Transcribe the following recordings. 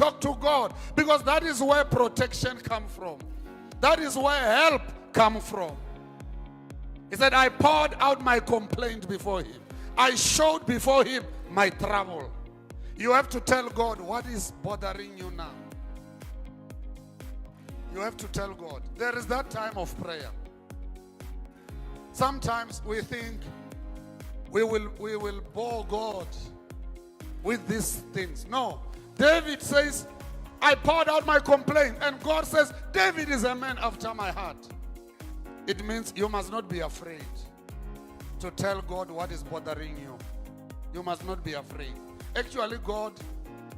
talk to God, because that is where protection comes from. That is where help comes from. He said, I poured out my complaint before him. I showed before him my trouble. You have to tell God what is bothering you now. You have to tell God. There is that time of prayer. Sometimes we think we will bore God with these things. No. David says, I poured out my complaint. And God says, David is a man after my heart. It means you must not be afraid to tell God what is bothering you. You must not be afraid. Actually, God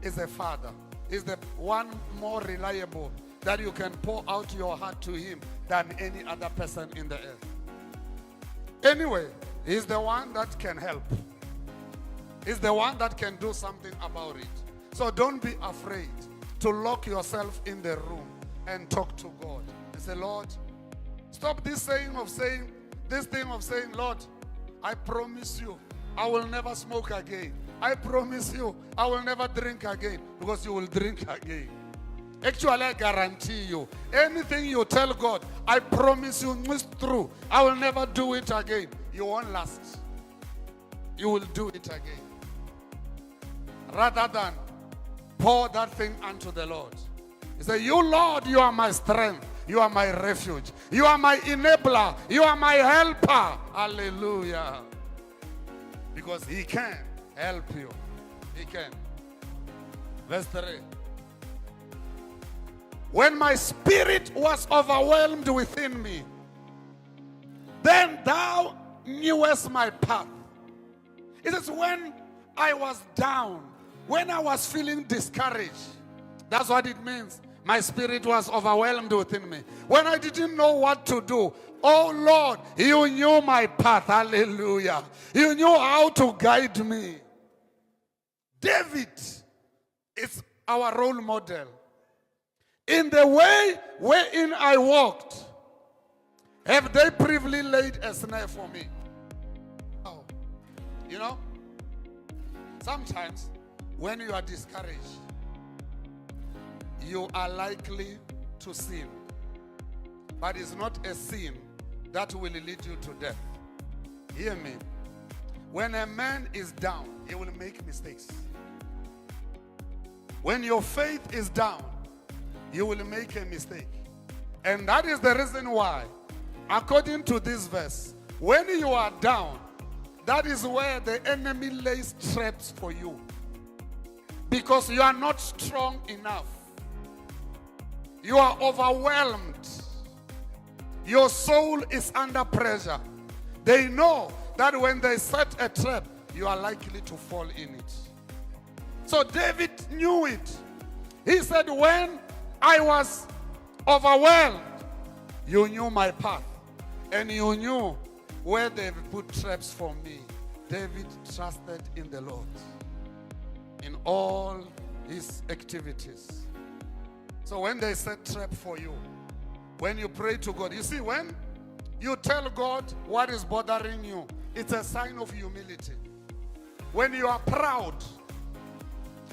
is a father. He's the one more reliable that you can pour out your heart to him than any other person in the earth. Anyway, he's the one that can help. He's the one that can do something about it. So don't be afraid to lock yourself in the room and talk to God. And say, Lord, stop this thing of saying, Lord, I promise you, I will never smoke again. I promise you, I will never drink again. Because you will drink again. Actually, I guarantee you, anything you tell God, I promise you, it's true. I will never do it again. You won't last. You will do it again. Rather than pour that thing unto the Lord. He said, you Lord, you are my strength. You are my refuge. You are my enabler. You are my helper. Hallelujah. Because he can help you. He can. Verse 3. When my spirit was overwhelmed within me, then thou knewest my path. It is when I was down, when I was feeling discouraged. That's what it means. My spirit was overwhelmed within me. When I didn't know what to do, oh Lord, you knew my path. Hallelujah. You knew how to guide me. David is our role model. In the way wherein I walked, have they privily laid a snare for me? Oh. You know, sometimes when you are discouraged, you are likely to sin. But it's not a sin that will lead you to death. Hear me. When a man is down, he will make mistakes. When your faith is down, you will make a mistake. And that is the reason why, according to this verse, when you are down, that is where the enemy lays traps for you. Because you are not strong enough. You are overwhelmed. Your soul is under pressure. They know that when they set a trap, you are likely to fall in it. So David knew it. He said, when I was overwhelmed, you knew my path. And you knew where they put traps for me. David trusted in the Lord in all his activities. So when they set trap for you, when you pray to God, you see, when you tell God what is bothering you, it's a sign of humility. When you are proud,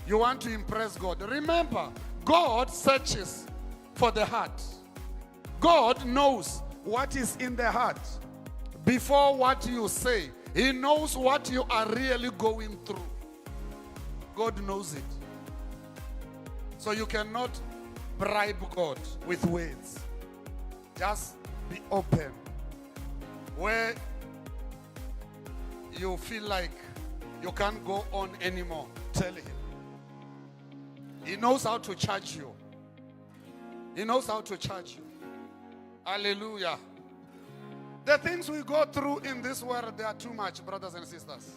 you want to impress God. Remember, God searches for the heart. God knows what is in the heart before what you say. He knows what you are really going through. God knows it. So you cannot bribe God with words. Just be open. Where you feel like you can't go on anymore, tell him. He knows how to charge you. He knows how to charge you. Hallelujah. The things we go through in this world, they are too much, brothers and sisters.